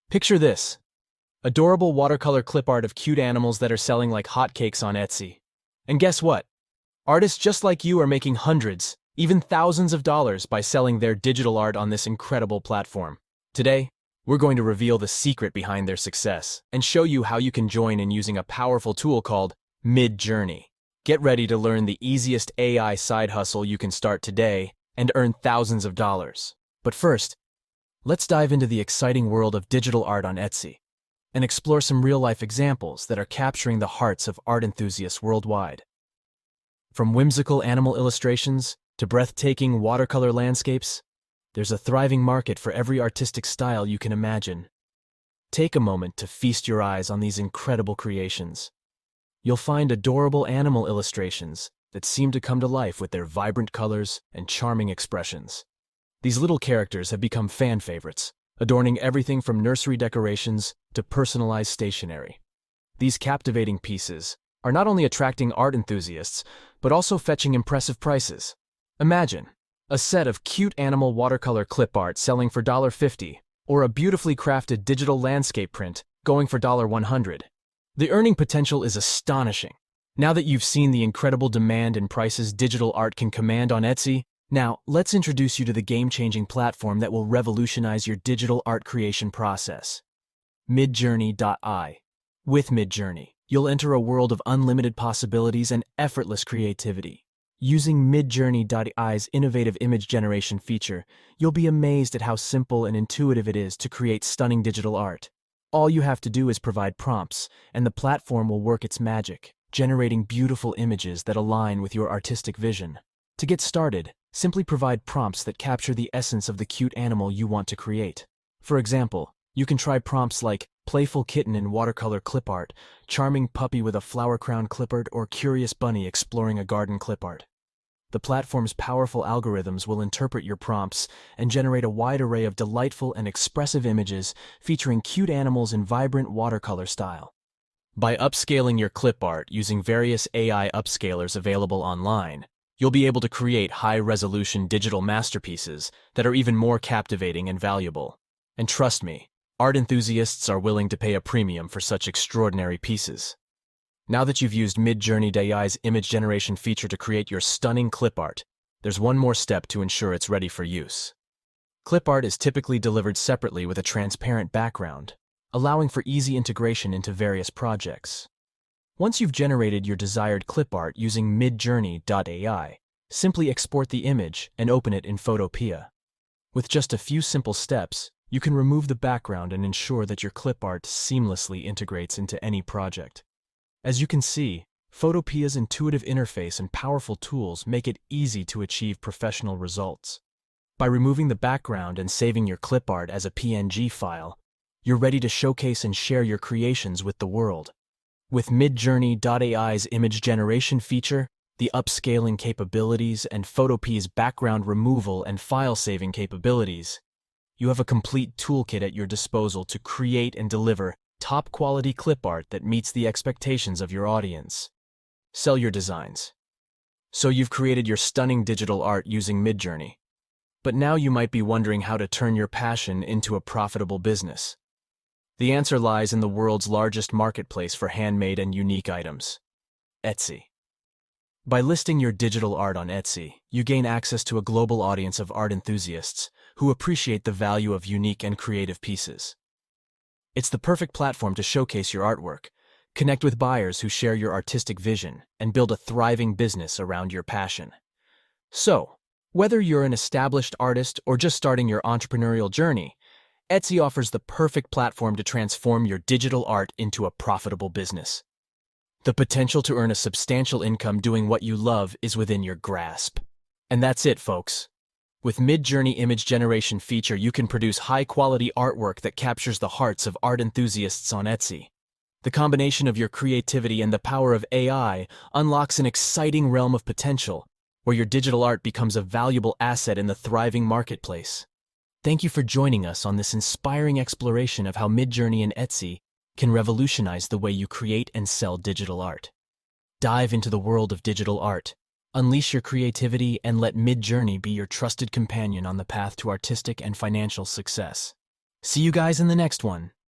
Picture this: adorable watercolor clip art of cute animals that are selling like hotcakes on Etsy. And guess what? Artists just like you are making hundreds, even thousands of dollars by selling their digital art on this incredible platform. Today, we're going to reveal the secret behind their success and show you how you can join in using a powerful tool called Midjourney. Get ready to learn the easiest AI side hustle you can start today and earn thousands of dollars. But first, let's dive into the exciting world of digital art on Etsy and explore some real-life examples that are capturing the hearts of art enthusiasts worldwide. From whimsical animal illustrations to breathtaking watercolor landscapes, there's a thriving market for every artistic style you can imagine. Take a moment to feast your eyes on these incredible creations. You'll find adorable animal illustrations that seem to come to life with their vibrant colors and charming expressions. These little characters have become fan favorites, adorning everything from nursery decorations to personalized stationery. These captivating pieces are not only attracting art enthusiasts, but also fetching impressive prices. Imagine a set of cute animal watercolor clip art selling for $1.50, or a beautifully crafted digital landscape print going for $100. The earning potential is astonishing. Now that you've seen the incredible demand and prices digital art can command on Etsy, now let's introduce you to the game-changing platform that will revolutionize your digital art creation process. Midjourney.ai. With Midjourney, you'll enter a world of unlimited possibilities and effortless creativity. Using Midjourney.ai's innovative image generation feature, you'll be amazed at how simple and intuitive it is to create stunning digital art. All you have to do is provide prompts, and the platform will work its magic, generating beautiful images that align with your artistic vision. To get started, simply provide prompts that capture the essence of the cute animal you want to create. For example, you can try prompts like playful kitten in watercolor clip art, charming puppy with a flower crown clip art, or curious bunny exploring a garden clip art. The platform's powerful algorithms will interpret your prompts and generate a wide array of delightful and expressive images featuring cute animals in vibrant watercolor style. By upscaling your clip art using various AI upscalers available online, you'll be able to create high-resolution digital masterpieces that are even more captivating and valuable. And trust me, art enthusiasts are willing to pay a premium for such extraordinary pieces. Now that you've used Midjourney.ai's image generation feature to create your stunning clip art, there's one more step to ensure it's ready for use. Clip art is typically delivered separately with a transparent background, allowing for easy integration into various projects. Once you've generated your desired clip art using Midjourney.ai, simply export the image and open it in Photopea. With just a few simple steps, you can remove the background and ensure that your clip art seamlessly integrates into any project. As you can see, Photopea's intuitive interface and powerful tools make it easy to achieve professional results. By removing the background and saving your clip art as a PNG file, you're ready to showcase and share your creations with the world. With Midjourney.ai's image generation feature, the upscaling capabilities, and Photopea's background removal and file saving capabilities, you have a complete toolkit at your disposal to create and deliver top-quality clip art that meets the expectations of your audience. Sell your designs. So you've created your stunning digital art using Midjourney. But now you might be wondering how to turn your passion into a profitable business. The answer lies in the world's largest marketplace for handmade and unique items, Etsy. By listing your digital art on Etsy, you gain access to a global audience of art enthusiasts who appreciate the value of unique and creative pieces. It's the perfect platform to showcase your artwork, connect with buyers who share your artistic vision, and build a thriving business around your passion. So, whether you're an established artist or just starting your entrepreneurial journey, Etsy offers the perfect platform to transform your digital art into a profitable business. The potential to earn a substantial income doing what you love is within your grasp. And that's it, folks. With Midjourney image generation feature, you can produce high-quality artwork that captures the hearts of art enthusiasts on Etsy. The combination of your creativity and the power of AI unlocks an exciting realm of potential, where your digital art becomes a valuable asset in the thriving marketplace. Thank you for joining us on this inspiring exploration of how Midjourney and Etsy can revolutionize the way you create and sell digital art. Dive into the world of digital art, unleash your creativity, and let Midjourney be your trusted companion on the path to artistic and financial success. See you guys in the next one.